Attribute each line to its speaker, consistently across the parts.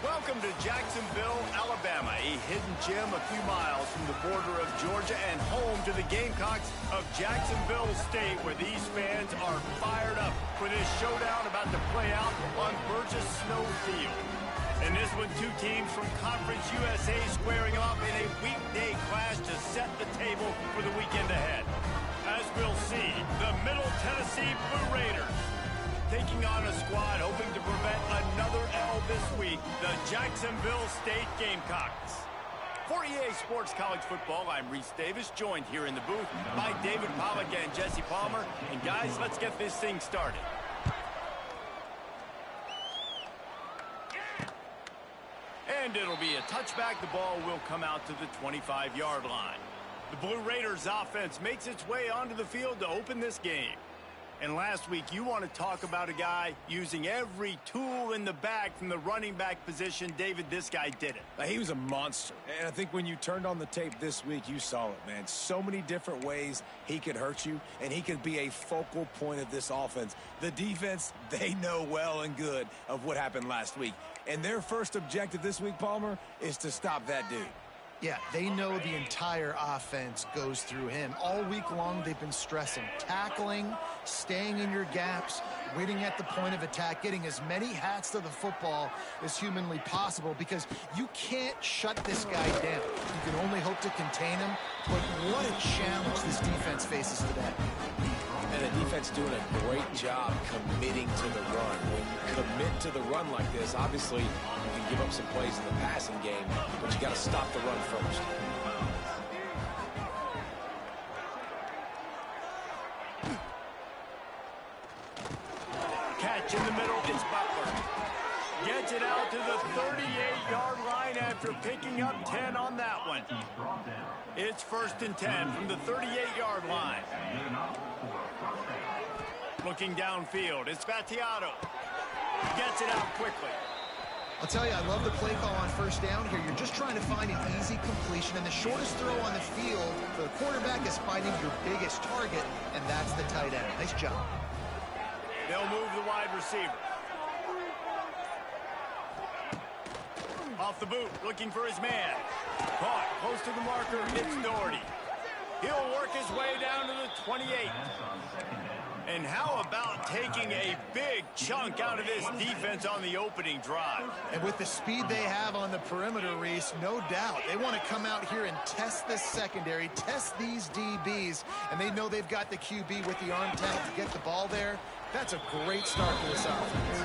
Speaker 1: Welcome to Jacksonville, Alabama, a hidden gem a few miles from the border of Georgia and home to the Gamecocks of Jacksonville State, where these fans are fired up for this showdown about to play out on Burgess Snow Field. In this one, two teams from Conference USA squaring off in a weekday clash to set the table for the weekend ahead. As we'll see, the Middle Tennessee Blue Raiders taking on a squad hoping to prevent another L this week, the Jacksonville State Gamecocks. For EA Sports College Football, I'm Reese Davis, joined here in the booth by David Pollack and Jesse Palmer. And guys, let's get this thing started. And it'll be a touchback. The ball will come out to the 25-yard line. The Blue Raiders offense makes its way onto the field to open this game. And last week, you want to talk about a guy using every tool in the bag from the running back position. David, this guy did it.
Speaker 2: He was a monster. And I think when you turned on the tape this week, you saw it, man. So many different ways he could hurt you, and he could be a focal point of this offense. The defense, they know well and good of what happened last week. And their first objective this week, Palmer, is to stop that dude.
Speaker 3: Yeah, they know the entire offense goes through him. All week long, they've been stressing tackling, staying in your gaps, waiting at the point of attack, getting as many hats to the football as humanly possible, because you can't shut this guy down. You can only hope to contain him, but what a challenge this defense faces today.
Speaker 2: And the defense doing a great job committing to the run. When you commit to the run like this, obviously you can give up some plays in the passing game, but you got to stop the run first.
Speaker 1: Catch in the middle, it's Butler. Gets it out to the 38-yard line after picking up 10 on that one. It's 1st and 10 from the 38-yard line. Looking downfield, it's Vattiato. Gets it out quickly.
Speaker 3: I'll tell you, I love the play call on first down here. You're just trying to find an easy completion, and the shortest throw on the field for the quarterback is finding your biggest target, and that's the tight end. Nice job.
Speaker 1: They'll move the wide receiver. Off the boot, looking for his man. Caught, close to the marker, it's Doherty. He'll work his way down to the 28. And how about taking a big chunk out of this defense on the opening drive?
Speaker 3: And with the speed they have on the perimeter, Reese, no doubt, they want to come out here and test this secondary, test these DBs, and they know they've got the QB with the arm talent to get the ball there. That's a great start for this offense.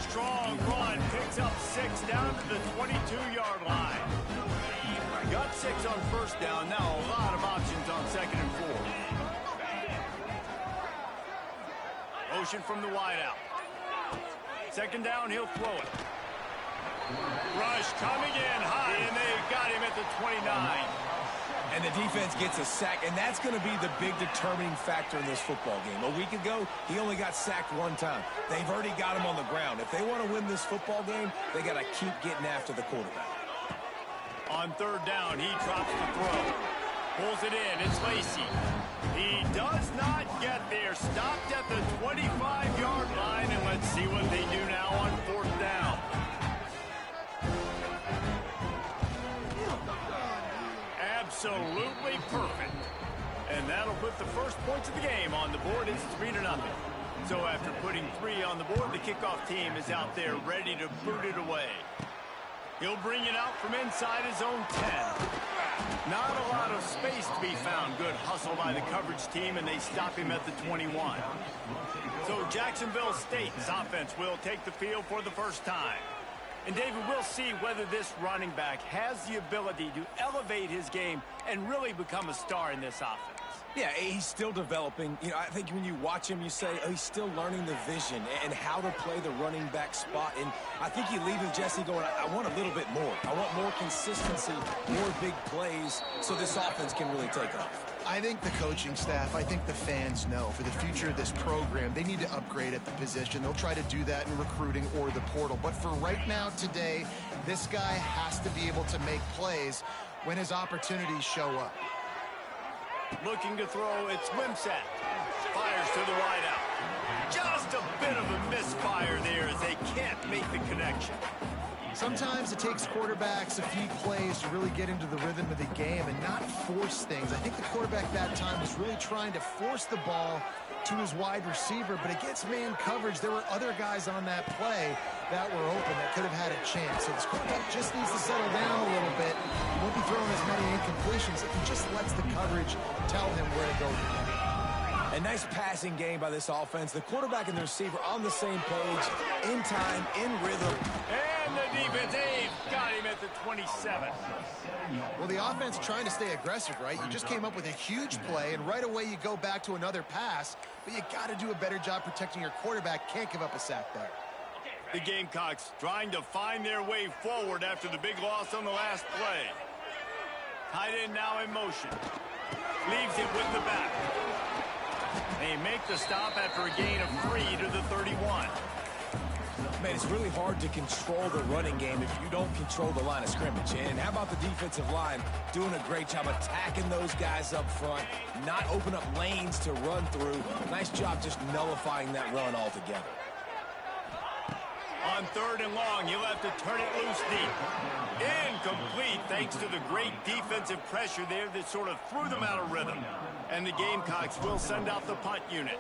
Speaker 1: Strong run, picks up 6 down to the 22-yard line. Got 6 on first down, now a lot of options on 2nd and 4. Motion from the wideout. 2nd down, he'll throw it. Rush coming in high, and they got him at the 29.
Speaker 2: And the defense gets a sack, and that's going to be the big determining factor in this football game. A week ago, he only got sacked 1 time. They've already got him on the ground. If they want to win this football game, they got to keep getting after the quarterback.
Speaker 1: On 3rd down, he drops the throw. Pulls it in, it's Lacy. He does not get there. Stopped at the 25-yard line. they do now on 4th down. Absolutely perfect. And that'll put the first points of the game on the board. It's 3-0. So after putting 3 on the board, the kickoff team is out there ready to boot it away. He'll bring it out from inside his own 10. Not a lot of space to be found. Good hustle by the coverage team, and they stop him at the 21. So Jacksonville State's offense will take the field for the first time. And David, we'll see whether this running back has the ability to elevate his game and really become a star in this offense.
Speaker 2: Yeah, he's still developing. You know, I think when you watch him, you say, oh, he's still learning the vision and how to play the running back spot. And I think you leave with Jesse going, I want a little bit more. I want more consistency, more big plays, so this offense can really take off.
Speaker 3: I think the coaching staff, I think the fans know for the future of this program, they need to upgrade at the position. They'll try to do that in recruiting or the portal. But for right now, today, this guy has to be able to make plays when his opportunities show up.
Speaker 1: Looking to throw, it's Wimsatt. Fires to the wideout. Just a bit of a misfire there as they can't make the connection.
Speaker 3: Sometimes it takes quarterbacks a few plays to really get into the rhythm of the game and not force things. I think the quarterback that time was really trying to force the ball to his wide receiver, but against man coverage, there were other guys on that play that were open that could have had a chance. So this quarterback just needs to settle down a little bit. He won't be throwing as many incompletions if he just lets the coverage tell him where to go.
Speaker 2: A nice passing game by this offense. The quarterback and the receiver on the same page, in time, in rhythm.
Speaker 1: And the defense, they've got him at the 27.
Speaker 3: Well, the offense trying to stay aggressive, right? You just came up with a huge play, and right away you go back to another pass, but you got to do a better job protecting your quarterback. Can't give up a sack there.
Speaker 1: The Gamecocks trying to find their way forward after the big loss on the last play. Tight end now in motion. Leaves it with the back. They make the stop after a gain of 3 to the 31.
Speaker 2: Man, it's really hard to control the running game if you don't control the line of scrimmage. And how about the defensive line doing a great job attacking those guys up front, not open up lanes to run through. Nice job just nullifying that run altogether.
Speaker 1: On 3rd and long, he'll have to turn it loose deep. Incomplete thanks to the great defensive pressure there that sort of threw them out of rhythm. And the Gamecocks will send out the punt unit.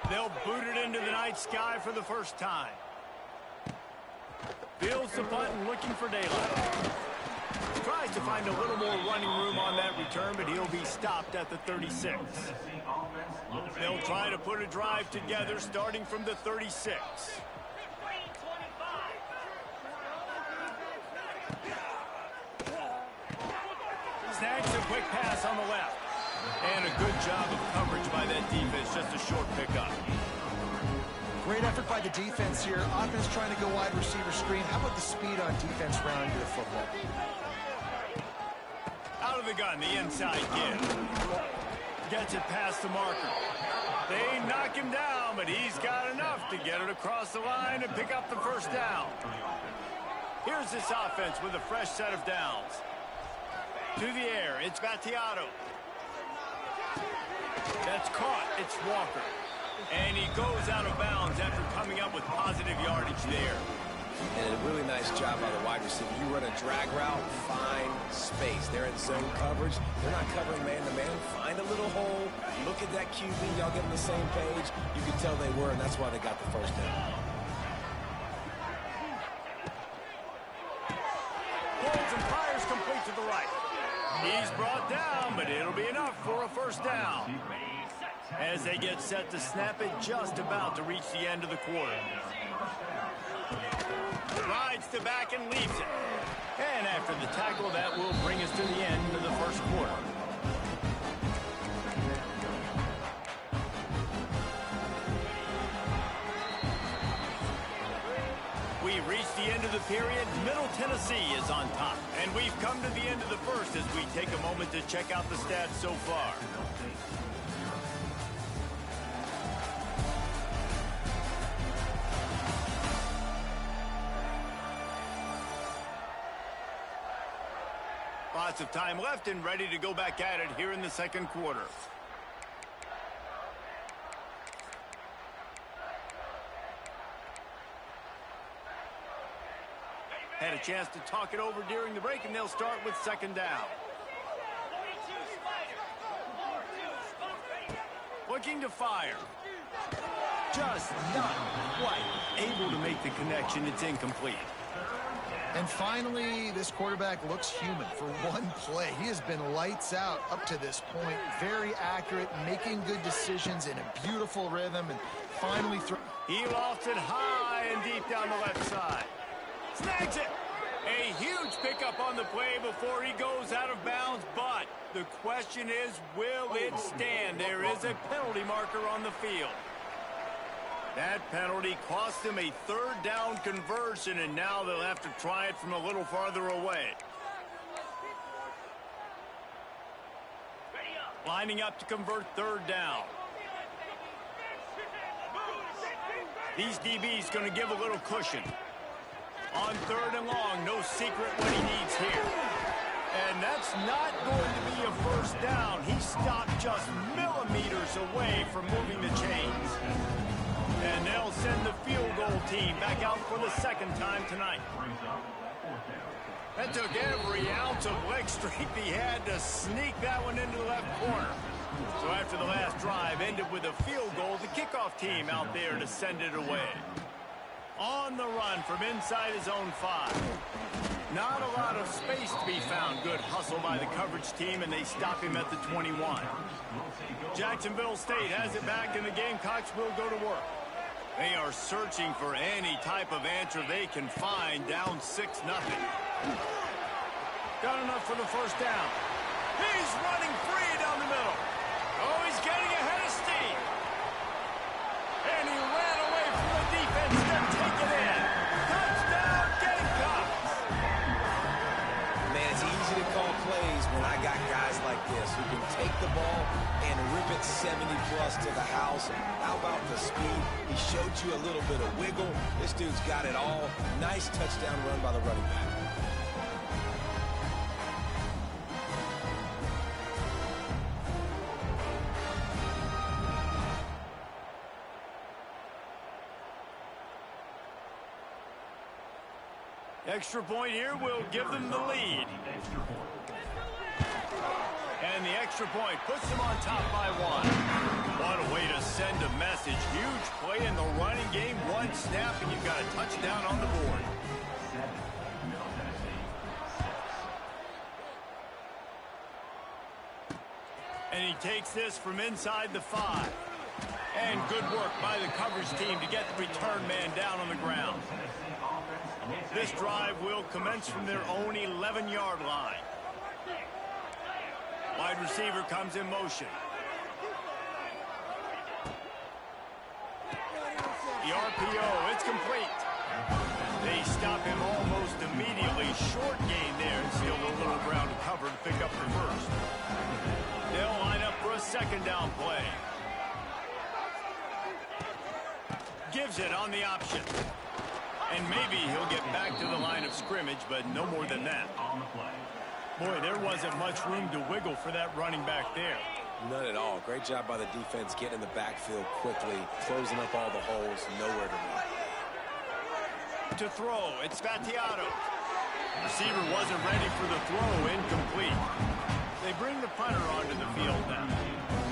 Speaker 1: They'll boot it into the night sky for the first time. Fields the punt and looking for daylight. Tries to find a little more running room on that return, but he'll be stopped at the 36. They'll try to put a drive together starting from the 36. Snags a quick pass on the left. And a good job of coverage by that defense, just a short pickup.
Speaker 3: Great effort by the defense here. Offense trying to go wide receiver screen. How about the speed on defense rounding to the football?
Speaker 1: Out of the gun, the inside give. Gets it past the marker. They knock him down, but he's got enough to get it across the line and pick up the first down. Here's this offense with a fresh set of downs. To the air, it's Battiato. That's caught, it's Walker. And he goes out of bounds after coming up with positive yardage there.
Speaker 2: And a really nice job by the wide receiver. You run a drag route, find space. They're in zone coverage. They're not covering man-to-man. Find a little hole. Look at that QB. Y'all get on the same page. You can tell they were, and that's why they got the first down.
Speaker 1: Pulls and fires complete to the right. He's brought down, but it'll be enough for a first down. As they get set to snap it, just about to reach the end of the quarter. Rides to back and leaves it. And after the tackle, that will bring us to the end of the first quarter. We've reached the end of the period. Middle Tennessee is on top. And we've come to the end of the first as we take a moment to check out the stats so far. Lots of time left and ready to go back at it here in the second quarter. Had a chance to talk it over during the break, and they'll start with second down. Looking to fire. Just not quite able to make the connection. It's incomplete.
Speaker 3: And finally, this quarterback looks human for one play. He has been lights out up to this point. Very accurate, making good decisions in a beautiful rhythm, and finally
Speaker 1: he lofts it high and deep down the left side. Snags it. A huge pickup on the play before he goes out of bounds, but the question is, will it stand? There is a penalty marker on the field. That penalty cost them a third down conversion, and now they'll have to try it from a little farther away. Lining up to convert third down. These DBs going to give a little cushion. On third and long, no secret what he needs here. And that's not going to be a first down. He stopped just millimeters away from moving the chains. And they'll send the field goal team back out for the second time tonight. That took every ounce of leg strength he had to sneak that one into the left corner. So after the last drive ended with a field goal, the kickoff team out there to send it away. On the run from inside his own 5. Not a lot of space to be found. Good hustle by the coverage team, and they stop him at the 21. Jacksonville State has it back, and the Gamecocks will go to work. They are searching for any type of answer they can find, down 6-0. Got enough for the first down. He's running free down the middle. Oh, he's getting ahead of steam. And he ran away from the defense to take it in. Touchdown, Gamecocks.
Speaker 2: Man, it's easy to call plays when I got guys like this who can take the ball and rip it 70-plus to the house. How about the speed? He showed you a little bit of wiggle. This dude's got it all. Nice touchdown run by the running back.
Speaker 1: Extra point here will give them the lead. And the extra point puts them on top by 1. What a way to send a message. Huge play in the running game. One snap, and you've got a touchdown on the board. And he takes this from inside the 5. And good work by the coverage team to get the return man down on the ground. This drive will commence from their own 11-yard line. Wide receiver comes in motion. The RPO, it's complete. They stop him almost immediately. Short gain there, and still a little ground to cover to pick up the first. They'll line up for a second down play. Gives it on the option. And maybe he'll get back to the line of scrimmage, but no more than that. Boy, there wasn't much room to wiggle for that running back there.
Speaker 2: None at all. Great job by the defense getting in the backfield quickly, closing up all the holes, nowhere to run.
Speaker 1: To throw, it's Fatiato. Receiver wasn't ready for the throw, incomplete. They bring the punter onto the field now.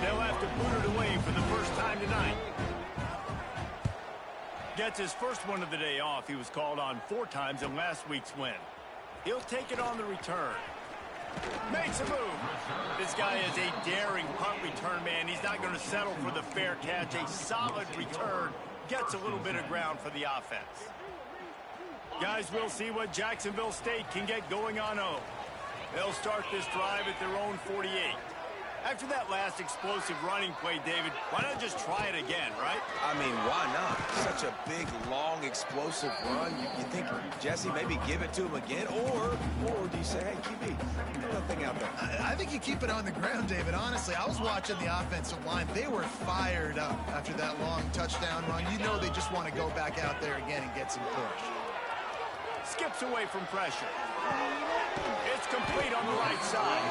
Speaker 1: They'll have to put it away for the first time tonight. Gets his first one of the day off. He was called on 4 times in last week's win. He'll take it on the return. Makes a move. This guy is a daring punt return man. He's not going to settle for the fair catch. A solid return. Gets a little bit of ground for the offense. Guys, we'll see what Jacksonville State can get going on 0. They'll start this drive at their own 48. After that last explosive running play, David, why not just try it again, right?
Speaker 2: I mean, why not? Such a big, long, explosive run. You think, Jesse, maybe give it to him again? Or do you say, hey, QB, do that thing out there?
Speaker 3: I think you keep it on the ground, David. Honestly, I was watching the offensive line. They were fired up after that long touchdown run. You know they just want to go back out there again and get some push.
Speaker 1: Skips away from pressure. It's complete on the right side.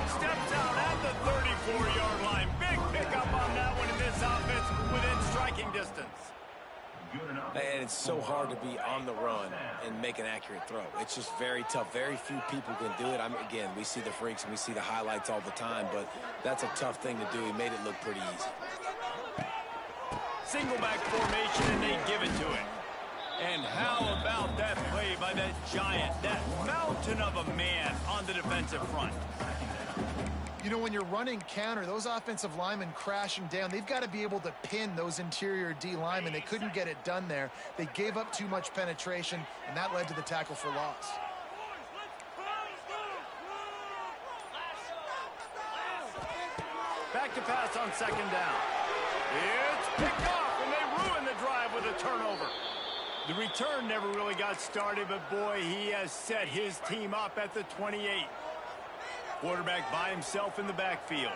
Speaker 1: Steps out at the 34-yard line. Big pickup on that one in this offense within striking distance.
Speaker 2: And it's so hard to be on the run and make an accurate throw. It's just very tough. Very few people can do it. Again, we see the freaks and we see the highlights all the time, but that's a tough thing to do. He made it look pretty easy.
Speaker 1: Single back formation, and they give it to him. And how about that play by that giant, that mountain of a man on the defensive front?
Speaker 3: You know, when you're running counter, those offensive linemen crashing down, they've got to be able to pin those interior D linemen. They couldn't get it done there. They gave up too much penetration, and that led to the tackle for loss.
Speaker 1: Back to pass on second down. It's picked off, and they ruin the drive with a turnover. The return never really got started, but boy, he has set his team up at the 28. Quarterback by himself in the backfield.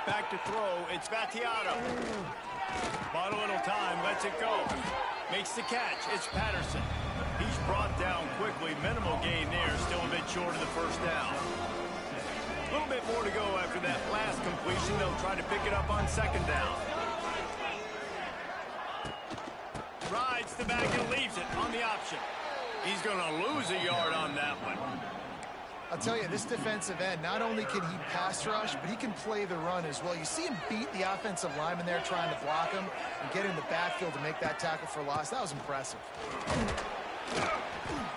Speaker 1: Back to throw. It's Vattiato. Bought a little time. Lets it go. Makes the catch. It's Patterson. He's brought down quickly. Minimal gain there. Still a bit short of the first down. A little bit more to go after that last completion. They'll try to pick it up on second down. Rides the back and leaves it on the option. He's going to lose a yard on that one.
Speaker 3: I'll tell you, this defensive end, not only can he pass rush, but he can play the run as well. You see him beat the offensive lineman there trying to block him and get in the backfield to make that tackle for loss. That was impressive.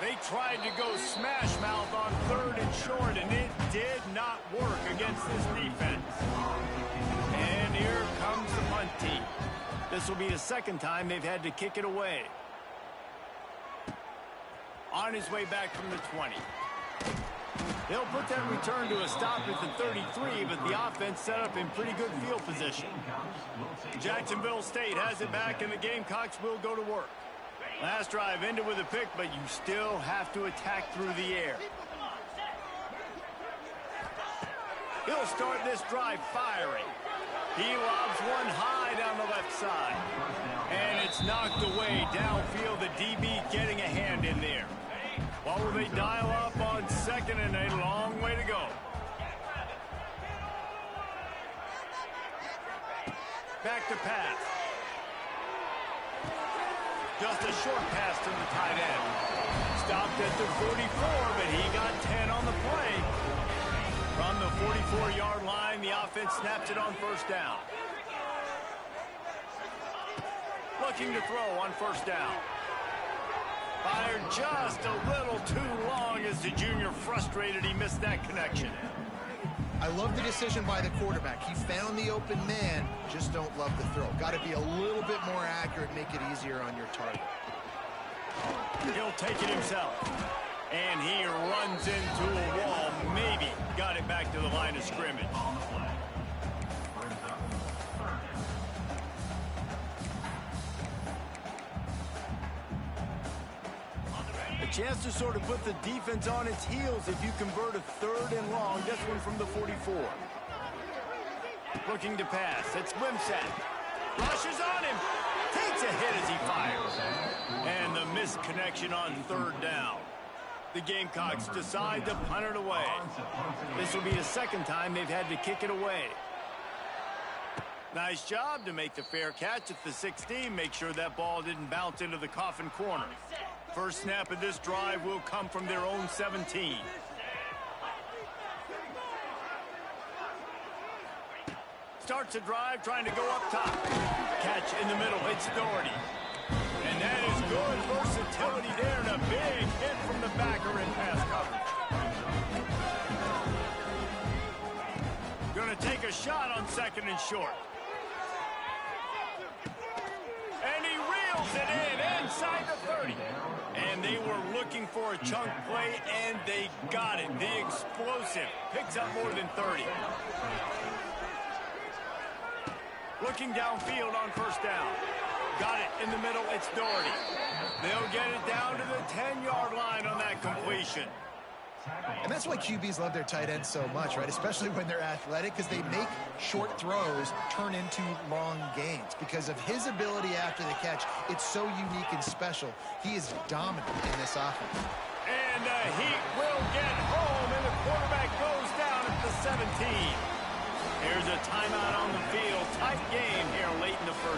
Speaker 1: They tried to go smash mouth on third and short, and it did not work against this defense. And here comes the punt team. This will be the second time they've had to kick it away. On his way back from the 20. They'll put that return to a stop at the 33, but the offense set up in pretty good field position. Jacksonville State has it back, and the Gamecocks will go to work. Last drive ended with a pick, but you still have to attack through the air. He'll start this drive firing. He lobs one high down the left side. And it's knocked away downfield. The DB getting a hand in there. What will they dial up on second and a long way to go? Back to pass. Just a short pass to the tight end. Stopped at the 44, but he got 10 on the play. From the 44-yard line, the offense snaps it on first down. Looking to throw on first down. Fired just a little too long as the junior frustrated. He missed that connection.
Speaker 3: I love the decision by the quarterback. He found the open man, just don't love the throw. Got to be a little bit more accurate, make it easier on your target.
Speaker 1: He'll take it himself. And he runs into a wall. Maybe got it back to the line of scrimmage. Chance to sort of put the defense on its heels if you convert a third and long. This one from the 44. Looking to pass. It's Wimsatt. Rushes on him. Takes a hit as he fires. And the missed connection on third down. The Gamecocks decide to punt it away. This will be the second time they've had to kick it away. Nice job to make the fair catch at the 16. Make sure that ball didn't bounce into the coffin corner. First snap of this drive will come from their own 17. Starts a drive trying to go up top. Catch in the middle. It's Doherty. And that is good versatility there, and a big hit from the backer in pass coverage. Going to take a shot on second and short. And he reels it in inside the 30. And they were looking for a chunk play, and they got it. The explosive picks up more than 30. Looking downfield on first down. Got it in the middle. It's Doherty. They'll get it down to the 10-yard line on that completion.
Speaker 3: And that's why QBs love their tight ends so much, right? Especially when they're athletic, because they make short throws turn into long gains. Because of his ability after the catch, it's so unique and special. He is dominant in this offense.
Speaker 1: And he will get home, and the quarterback goes down at the 17. Here's a timeout on the field. Tight game here late in the first.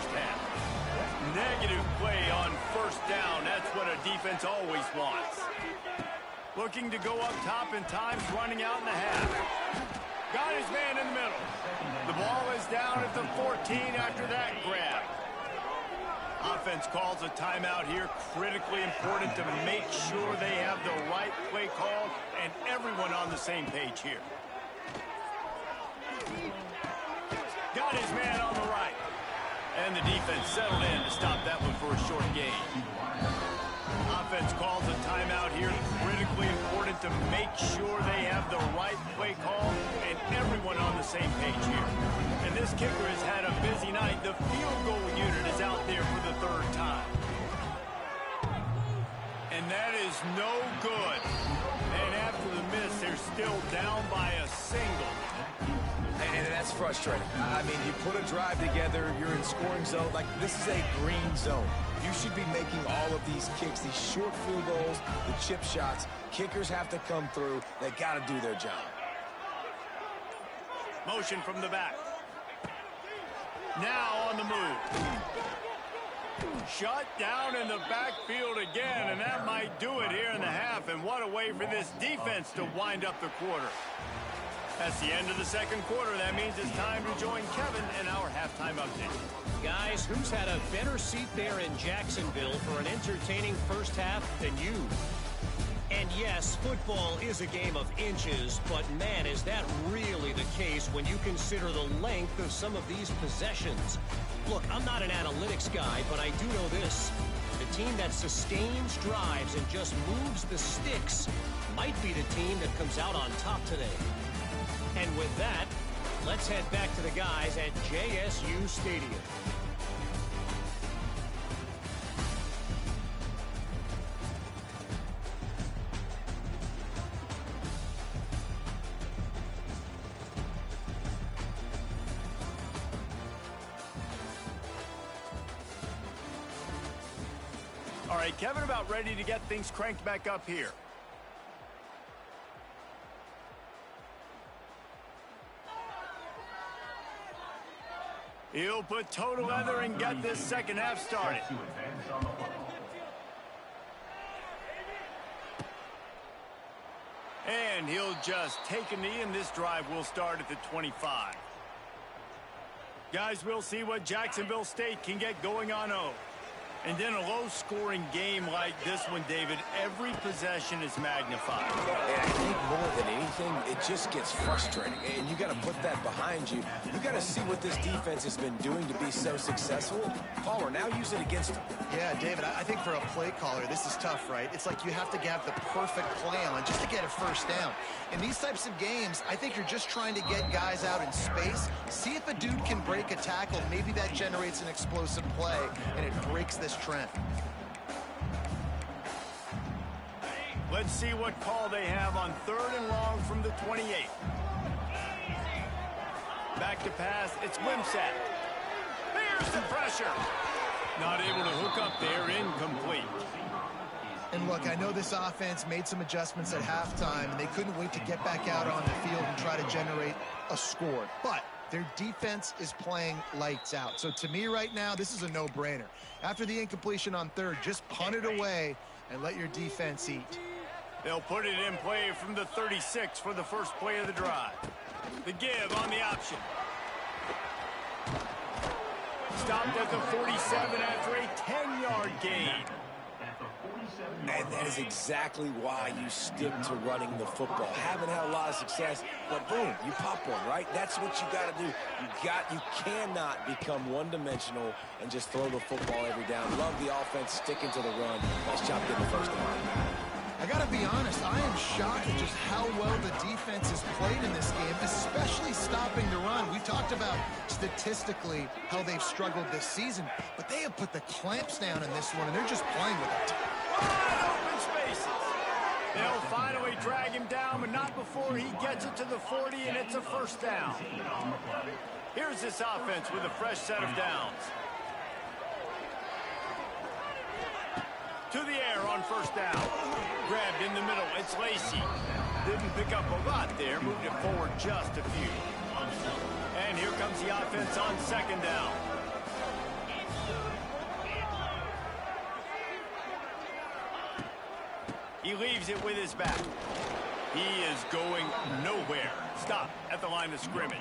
Speaker 1: negative play on first down. That's what a defense always wants. Looking to go up top in times, running out in the half. Got his man in the middle. The ball is down at the 14 after that grab. Offense calls a timeout here. Critically important to make sure they have the right play call and everyone on the same page here. Got his man on the right. And the defense settled in to stop that one for a short gain. Offense calls a timeout here. Critically important to make sure they have the right play call and everyone on the same page here. And this kicker has had a busy night. The field goal unit is out there for the third time. And that is no good. And after the miss, they're still down by a single.
Speaker 2: And that's frustrating. I mean, you put a drive together, you're in scoring zone. Like, this is a green zone. You should be making all of these kicks, these short field goals, the chip shots. Kickers have to come through. They got to do their job.
Speaker 1: Motion from the back. Now on the move. Shut down in the backfield again, and that might do it here in the half. And what a way for this defense to wind up the quarter. That's the end of the second quarter. That means it's time to join Kevin in our halftime update.
Speaker 4: Guys, who's had a better seat there in Jacksonville for an entertaining first half than you? And yes, football is a game of inches, but man, is that really the case when you consider the length of some of these possessions. Look, I'm not an analytics guy, but I do know this. The team that sustains drives and just moves the sticks might be the team that comes out on top today. And with that, let's head back to the guys at JSU Stadium.
Speaker 1: All right, Kevin, about ready to get things cranked back up here. He'll put toe together and get this second half started. And he'll just take a knee, and this drive will start at the 25. Guys, we'll see what Jacksonville State can get going on O. And in a low-scoring game like this one, David, every possession is magnified.
Speaker 2: And I think more than anything, it just gets frustrating. And you got to put that behind you. You got to see what this defense has been doing to be so successful. Caller, now use it against them.
Speaker 3: Yeah, David, I think for a play caller, this is tough, right? It's like you have to have the perfect play on just to get a first down. In these types of games, I think you're just trying to get guys out in space, see if a dude can break a tackle. Maybe that generates an explosive play, and it breaks this trend.
Speaker 1: Let's see what call they have on 3rd and long from the 28. Back to pass, it's Wimsatt. There's the pressure. Not able to hook up there, incomplete.
Speaker 3: And look, I know this offense made some adjustments at halftime, and they couldn't wait to get back out on the field and try to generate a score. But their defense is playing lights out. So to me right now, this is a no-brainer. After the incompletion on 3rd, just punt it away and let your defense eat.
Speaker 1: They'll put it in play from the 36 for the first play of the drive. The give on the option. Stopped at the 47 after a 10-yard gain.
Speaker 2: And that is exactly why you stick to running the football. Haven't had a lot of success, but boom, you pop one, right? That's what you got to do. You cannot become one-dimensional and just throw the football every down. Love the offense sticking to the run. Nice job getting the first down.
Speaker 3: I got to be honest, I am shocked at just how well the defense has played in this game, especially stopping the run. We talked about statistically how they've struggled this season, but they have put the clamps down in this one, and they're just playing with it.
Speaker 1: Wide open spaces. They'll finally drag him down, but not before he gets it to the 40, and it's a first down. Here's this offense with a fresh set of downs. To the air on first down. Grabbed in the middle. It's Lacy. Didn't pick up a lot there. Moved it forward just a few. And here comes the offense on second down. He leaves it with his back. He is going nowhere. Stop at the line of scrimmage.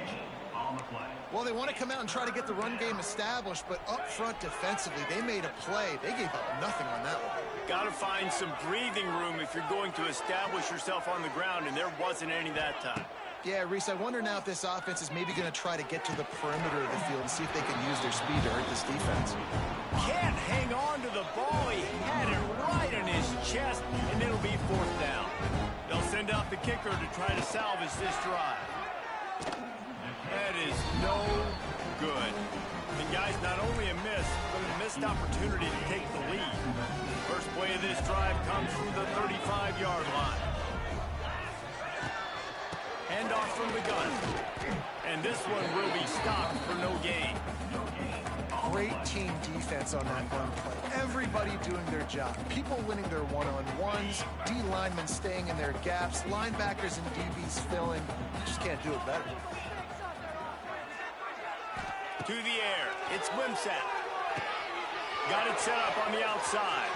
Speaker 3: Well, they want to come out and try to get the run game established, but up front defensively, they made a play. They gave up nothing on that one.
Speaker 1: Got to find some breathing room if you're going to establish yourself on the ground, and there wasn't any that time.
Speaker 3: Yeah, Reese, I wonder now if this offense is maybe going to try to get to the perimeter of the field and see if they can use their speed to hurt this defense.
Speaker 1: Can't hang on to the ball. He had it right in his chest, and it'll be 4th down. They'll send out the kicker to try to salvage this drive. That is no good. And guys, not only a miss, but a missed opportunity to take the lead. First play of this drive comes from the 35-yard line. Handoff from the gun. And this one will be stopped for no gain.
Speaker 3: Great team defense on that run play. Everybody doing their job. People winning their one-on-ones, D linemen staying in their gaps, linebackers and DBs filling. You just can't do it better.
Speaker 1: To the air. It's Wimsatt. Got it set up on the outside.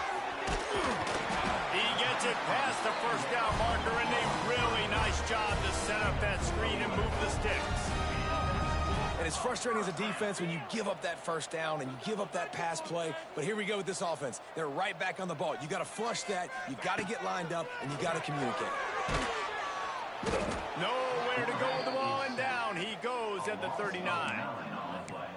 Speaker 1: He gets it past the first down marker, and a really nice job to set up that screen and move the sticks.
Speaker 2: And it's frustrating as a defense when you give up that first down and you give up that pass play. But here we go with this offense. They're right back on the ball. You got to flush that. You got to get lined up, and you got to communicate.
Speaker 1: Nowhere to go with the ball, and down he goes at the 39.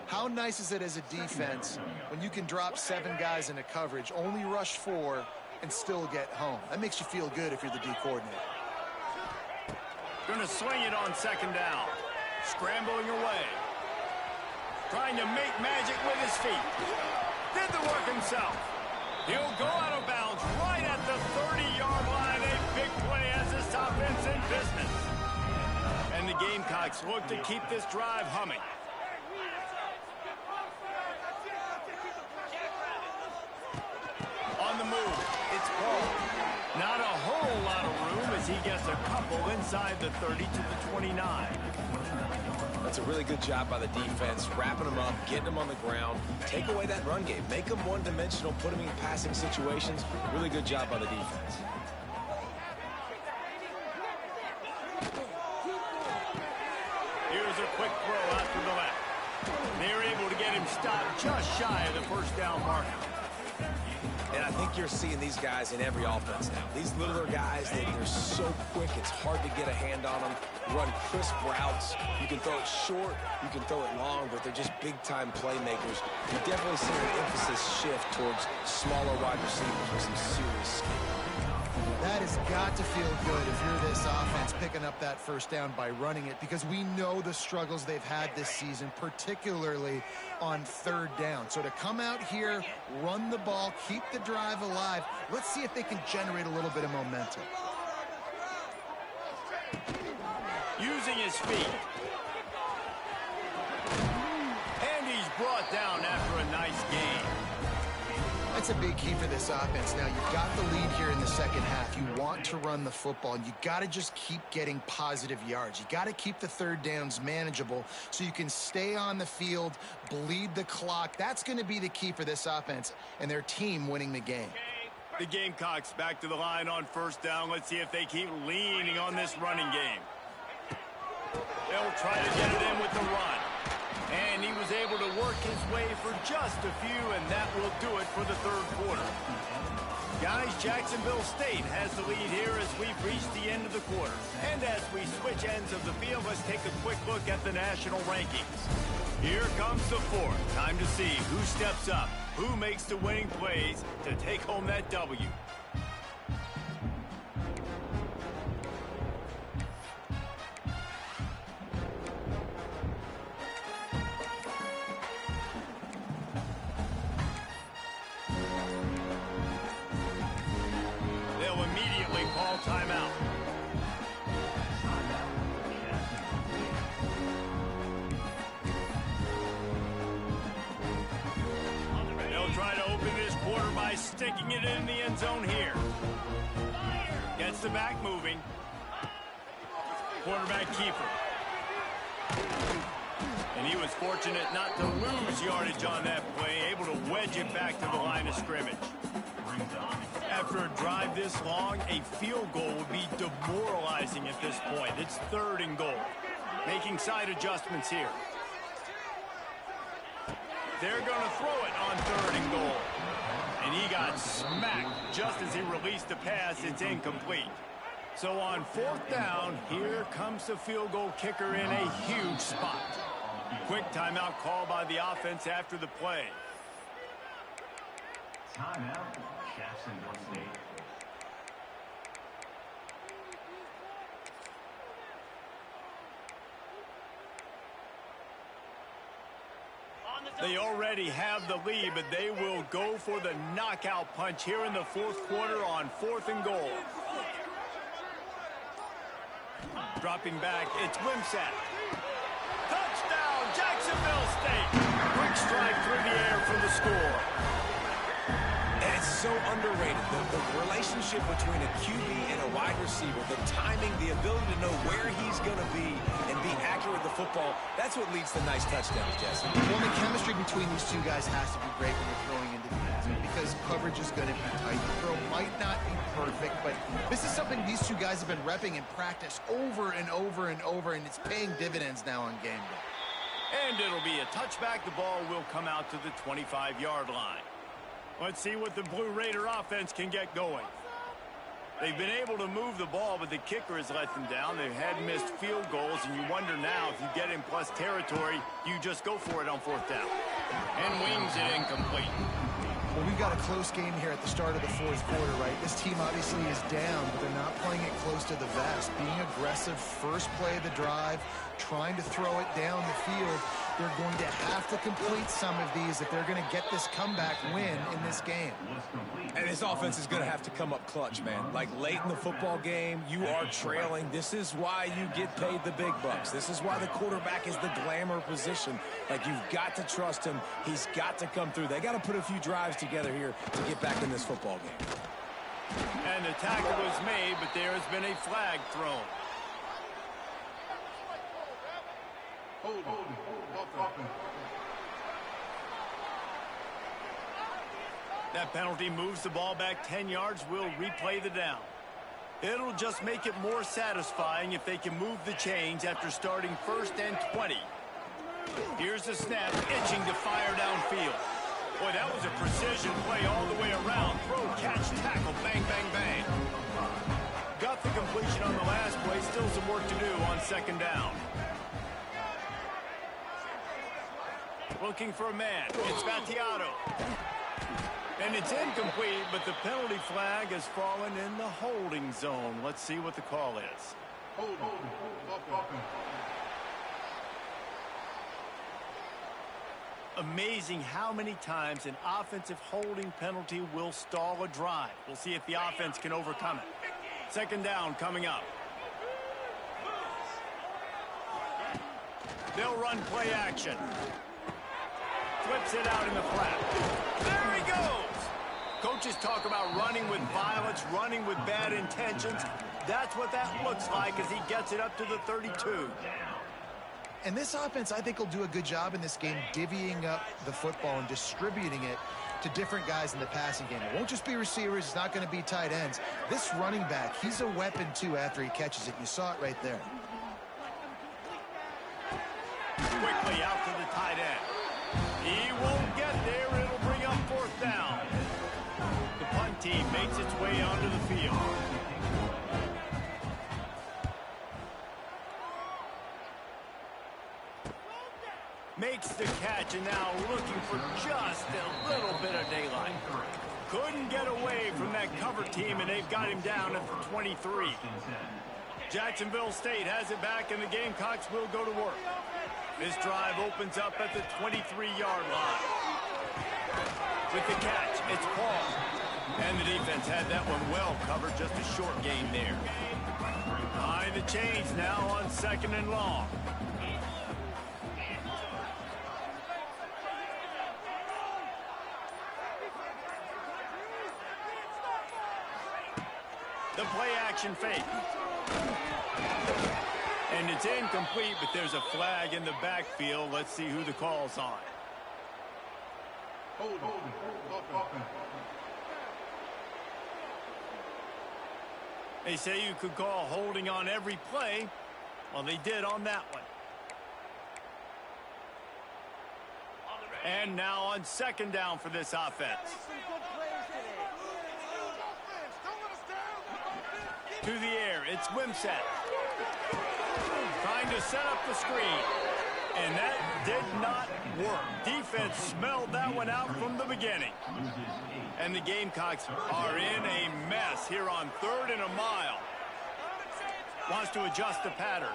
Speaker 3: How nice is it as a defense when you can drop 7 guys into coverage, only rush 4, and still get home? That makes you feel good if you're the D coordinator.
Speaker 1: Going to swing it on 2nd down. Scrambling away. Trying to make magic with his feet. Did the work himself. He'll go out of bounds right at the 30-yard line. A big play as this offense in business. And the Gamecocks look to keep this drive humming. On the move, it's Paul. Not a whole lot of room as he gets a couple inside the 30 to the 29.
Speaker 2: That's a really good job by the defense, wrapping them up, getting them on the ground, take away that run game, make them one-dimensional, put them in passing situations. Really good job by the defense.
Speaker 1: Here's a quick throw out to the left. They're able to get him stopped just shy of the first down marker.
Speaker 2: And I think you're seeing these guys in every offense now. These littler guys, they're so quick, it's hard to get a hand on them. Run crisp routes. You can throw it short, you can throw it long, but they're just big-time playmakers. You definitely see an emphasis shift towards smaller wide receivers with some serious skill.
Speaker 3: That has got to feel good if you're this offense picking up that first down by running it, because we know the struggles they've had this season, particularly on 3rd down. So to come out here, run the ball, keep the drive alive, let's see if they can generate a little bit of momentum.
Speaker 1: Using his feet. And he's brought down after a nice gain.
Speaker 3: That's a big key for this offense. Now, you've got the lead here in the second half. You want to run the football, and you got to just keep getting positive yards. You got to keep the 3rd downs manageable so you can stay on the field, bleed the clock. That's going to be the key for this offense and their team winning the game.
Speaker 1: The Gamecocks back to the line on 1st down. Let's see if they keep leaning on this running game. They'll try to get it in with the run. And he was able to work his way for just a few, and that will do it for the 3rd quarter. Guys, Jacksonville State has the lead here as we've reached the end of the quarter. And as we switch ends of the field, let's take a quick look at the national rankings. Here comes the 4th. Time to see who steps up, who makes the winning plays to take home that W. Timeout. They'll try to open this quarter by sticking it in the end zone here. Gets the back moving. Quarterback keeper. And he was fortunate not to lose yardage on that play, able to wedge it back to the line of scrimmage. After a drive this long, a field goal would be demoralizing at this point. It's 3rd and goal. Making side adjustments here. They're going to throw it on 3rd and goal. And he got smacked just as he released the pass. It's incomplete. So on 4th down, here comes the field goal kicker in a huge spot. Quick timeout call by the offense after the play.
Speaker 5: Timeout, Jacksonville State.
Speaker 1: They already have the lead, but they will go for the knockout punch here in the 4th quarter on 4th and goal. Dropping back, it's Wimsatt. Touchdown, Jacksonville State. Quick strike through the air for the score.
Speaker 2: And it's so underrated. The relationship between a QB and a wide receiver, the timing, the ability to know where he's going to be and be accurate with the football, that's what leads to nice touchdowns, Jesse.
Speaker 3: Well, the chemistry between these two guys has to be great when they're throwing into the end zone because coverage is going to be tight. The throw might not be perfect, but this is something these two guys have been repping in practice over and over and over, and it's paying dividends now on game day.
Speaker 1: And it'll be a touchback. The ball will come out to the 25-yard line. Let's see what the Blue Raider offense can get going. They've been able to move the ball, but the kicker has let them down. They've had missed field goals, and you wonder now if you get in plus territory, you just go for it on 4th down. And wings it incomplete.
Speaker 3: Well, we've got a close game here at the start of the 4th quarter, right? This team obviously is down, but they're not playing it close to the vest. Being aggressive, first play of the drive, trying to throw it down the field. They're going to have to complete some of these if they're going to get this comeback win in this game.
Speaker 2: And this offense is going to have to come up clutch, man. Like late in the football game, you are trailing. This is why you get paid the big bucks. This is why the quarterback is the glamour position. Like, you've got to trust him. He's got to come through. They got to put a few drives together here to get back in this football game.
Speaker 1: And the tackle was made, but there has been a flag thrown. That penalty moves the ball back 10 yards. We'll replay the down. It'll just make it more satisfying if they can move the chains after starting 1st and 20. Here's the snap, itching to fire downfield. Boy, that was a precision play all the way around. Throw, catch, tackle, bang, bang, bang. Got the completion on the last play. Still some work to do on 2nd down. Looking for a man. It's Vattiato. And it's incomplete, but the penalty flag has fallen in the holding zone. Let's see what the call is. Amazing how many times an offensive holding penalty will stall a drive. We'll see if the offense can overcome it. 2nd down coming up. They'll run play action. Flips it out in the flat. There he goes! Coaches talk about running with violence, running with bad intentions. That's what that looks like as he gets it up to the 32.
Speaker 3: And this offense, I think, will do a good job in this game divvying up the football and distributing it to different guys in the passing game. It won't just be receivers. It's not going to be tight ends. This running back, he's a weapon, too, after he catches it. You saw it right there.
Speaker 1: Quickly out to the tight end. He won't get there. It'll bring up 4th down. The punt team makes its way onto the field. Makes the catch, and now looking for just a little bit of daylight. Couldn't get away from that cover team, and they've got him down at the 23. Jacksonville State has it back, and the Gamecocks will go to work. This drive opens up at the 23-yard line. With the catch, it's Paul. And the defense had that one well covered, just a short gain there. Behind the chains now on 2nd and long. The play action fake. And it's incomplete, but there's a flag in the backfield. Let's see who the call's on. They say you could call holding on every play. Well, they did on that one. And now on second down for this offense. To the air, it's Wimsatt. Trying to set up the screen. And that did not work. Defense smelled that one out from the beginning. And the Gamecocks are in a mess here on 3rd and a mile. Wants to adjust the pattern.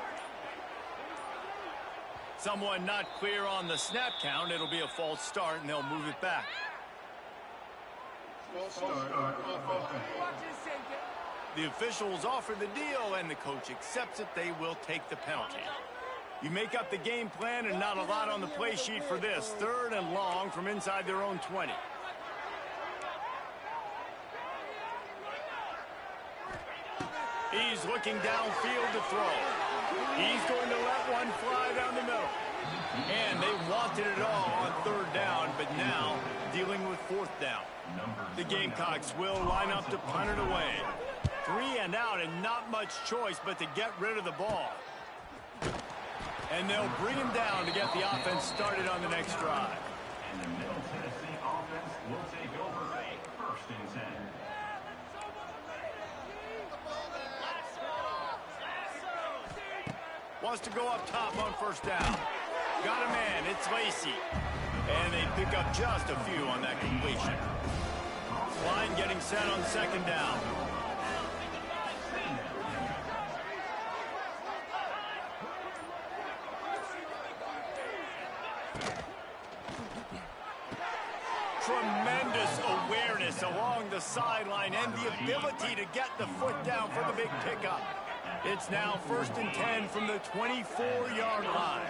Speaker 1: Someone not clear on the snap count. It'll be a false start, and they'll move it back. The officials offer the deal, and the coach accepts it. They will take the penalty. You make up the game plan, and not a lot on the play sheet for this. 3rd and long from inside their own 20. He's looking downfield to throw. He's going to let one fly down the middle. And they wanted it all on 3rd down, but now dealing with 4th down. The Gamecocks will line up to punt it away. 3 and out, and not much choice but to get rid of the ball. And they'll bring him down to get the offense started on the next drive.
Speaker 5: And the Middle Tennessee offense will take over a 1st and 10.
Speaker 1: Wants to go up top on 1st down. Got a man, it's Lacey. And they pick up just a few on that completion. Line getting set on 2nd down. Tremendous awareness along the sideline and the ability to get the foot down for the big pickup. It's now 1st and 10 from the 24-yard line.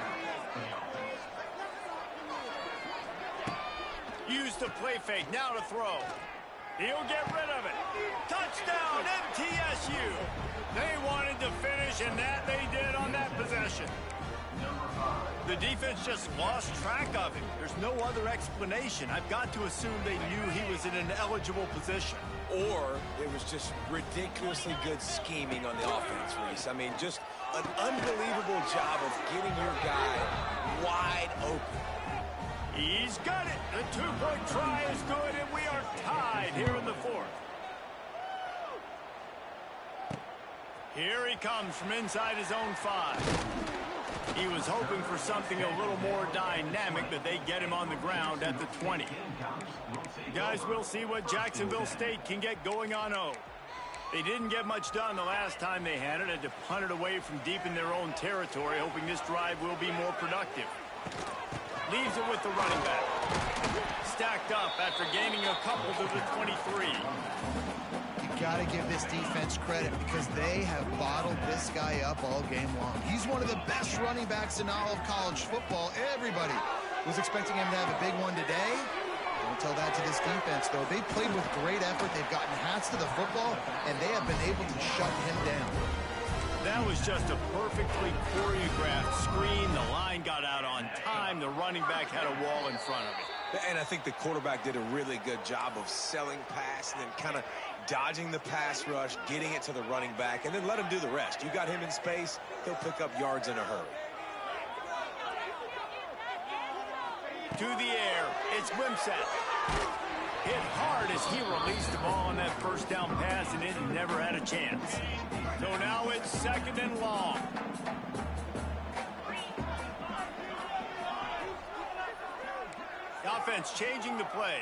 Speaker 1: Use the play fake, now to throw. He'll get rid of it. Touchdown, MTSU. They wanted to finish, and that they did on that possession. The defense just lost track of him. There's no other explanation. I've got to assume they knew he was in an eligible position.
Speaker 2: Or it was just ridiculously good scheming on the offense, Reese. I mean, just an unbelievable job of getting your guy wide open.
Speaker 1: He's got it. The 2-point try is good, and we are tied here in the 4th. Here he comes from inside his own 5. He was hoping for something a little more dynamic, but they get him on the ground at the 20. Guys, we'll see what Jacksonville State can get going on 0. They didn't get much done the last time they had it. Had to punt it away from deep in their own territory, hoping this drive will be more productive. Leaves it with the running back. Stacked up after gaining a couple to the 23.
Speaker 3: Got to give this defense credit because they have bottled this guy up all game long. He's one of the best running backs in all of college football. Everybody was expecting him to have a big one today. Don't tell that to this defense, though. They played with great effort. They've gotten hats to the football, and they have been able to shut him down.
Speaker 1: That was just a perfectly choreographed screen. The line got out on time. The running back had a wall in front of it.
Speaker 2: And I think the quarterback did a really good job of selling pass and then kind of dodging the pass rush, getting it to the running back, and then let him do the rest. You got him in space, he'll pick up yards in a hurry.
Speaker 1: To the air, it's Wimsatt. Hit hard as he released the ball on that 1st down pass, and it never had a chance. So now it's 2nd and long. The offense changing the play.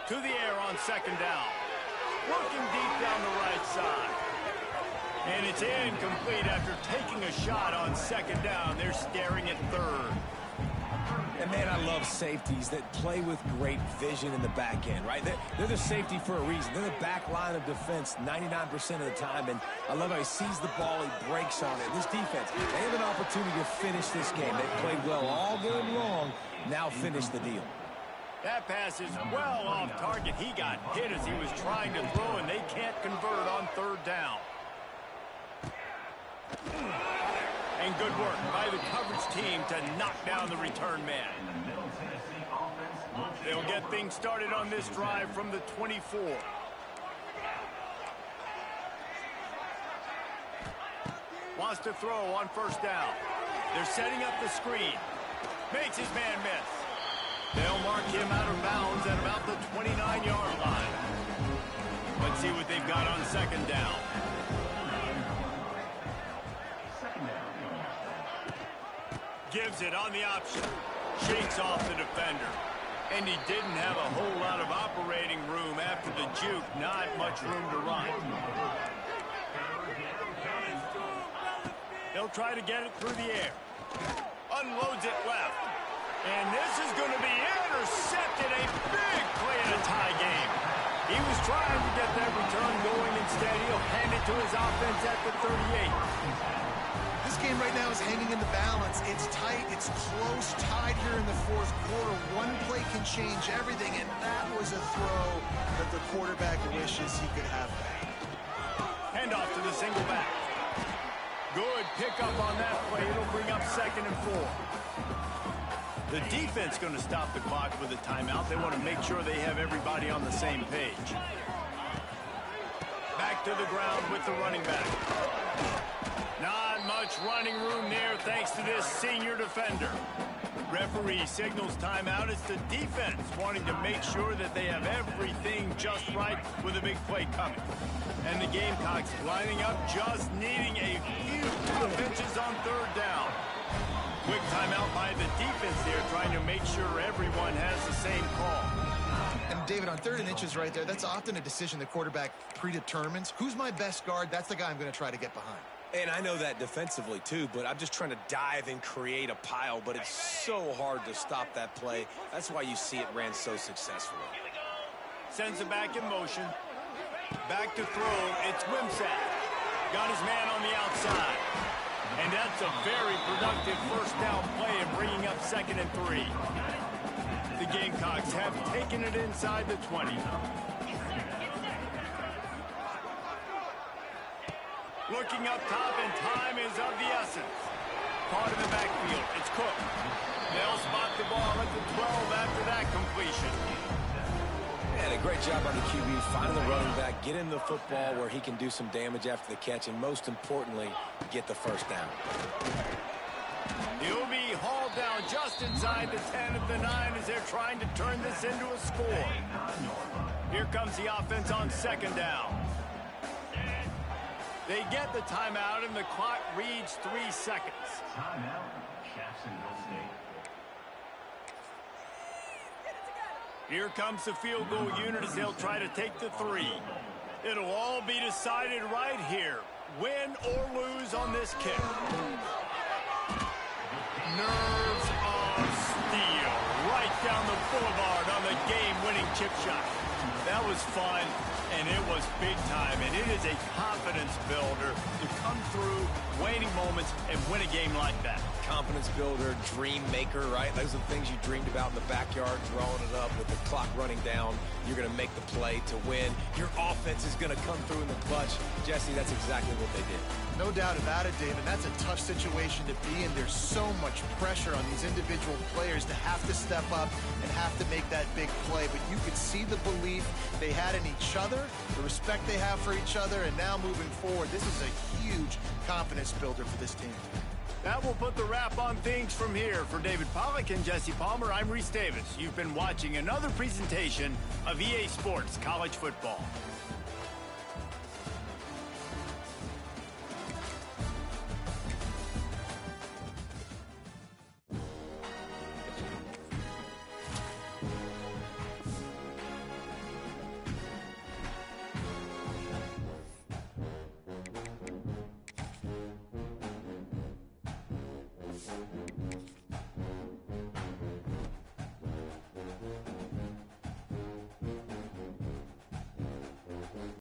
Speaker 1: To the air on 2nd down. Working deep down the right side. And it's incomplete after taking a shot on 2nd down. They're staring at 3rd.
Speaker 2: And, man, I love safeties that play with great vision in the back end, right? They're the safety for a reason. They're the back line of defense 99% of the time, and I love how he sees the ball, he breaks on it. This defense, they have an opportunity to finish this game. They played well all game long, now finish the deal.
Speaker 1: That pass is well off target. He got hit as he was trying to throw, and they can't convert on 3rd down. And good work by the coverage team to knock down the return man. They'll get things started on this drive from the 24. Wants to throw on first down. They're setting up the screen. Makes his man miss. They'll mark him out of bounds at about the 29-yard line. Let's see what they've got on second down. Gives it on the option. Shakes off the defender. And he didn't have a whole lot of operating room after the juke. Not much room to run. He'll try to get it through the air. Unloads it left. And this is going to be intercepted. A big play in a tie game. He was trying to get that return going. Instead, he'll hand it to his offense at the 38.
Speaker 3: This game right now is hanging in the balance. It's tight. It's close. Tied here in the fourth quarter. One play can change everything, and that was a throw that the quarterback wishes he could have back.
Speaker 1: Handoff to the single back. Good pickup on that play. It'll bring up 2nd and 4. The defense going to stop the clock with a timeout. They want to make sure they have everybody on the same page. Back to the ground with the running back. Not much running room there thanks to this senior defender. Referee signals timeout. It's the defense wanting to make sure that they have everything just right with a big play coming. And the Gamecocks lining up, just needing a few to the benches on third down. Quick timeout by the defense there, trying to make sure everyone has the same call.
Speaker 3: And David, on 3rd and inches right there, that's often a decision the quarterback predetermines. Who's my best guard? That's the guy I'm going to try to get behind.
Speaker 2: And I know that defensively, too, but I'm just trying to dive and create a pile, but it's so hard to stop that play. That's why you see it ran so successfully.
Speaker 1: Sends it back in motion. Back to throw. It's Wimsatt. Got his man on the outside. And that's a very productive first down play and bringing up 2nd and 3. The Gamecocks have taken it inside the 20. Looking up top, and time is of the essence. Caught in the backfield. It's Cook. They'll spot the ball at the 12 after that completion.
Speaker 2: And a great job on the QB, finding the running back, get him the football where he can do some damage after the catch, and most importantly, get the first down.
Speaker 1: He'll be hauled down just inside the 10 at the 9 as they're trying to turn this into a score. Here comes the offense on 2nd down. They get the timeout, and the clock reads 3 seconds.
Speaker 5: Timeout, Jacksonville State.
Speaker 1: Here comes the field goal unit as they'll try to take the 3. It'll all be decided right here. Win or lose on this kick. Nerves of steel. Right down the boulevard on the game-winning chip shot. That was fun, and it was big time. And it is a confidence builder to come through waning moments and win a game like that.
Speaker 2: Confidence builder, dream maker, right? Those are the things you dreamed about in the backyard, drawing it up with the clock running down. You're going to make the play to win. Your offense is going to come through in the clutch. Jesse, that's exactly what they did.
Speaker 3: No doubt about it, David. That's a tough situation to be in. There's so much pressure on these individual players to have to step up and have to make that big play. But you could see the belief they had in each other, the respect they have for each other, and now moving forward, this is a huge confidence builder for this team.
Speaker 1: That will put the wrap on things from here. For David Pollack and Jesse Palmer, I'm Reese Davis. You've been watching another presentation of EA Sports College Football.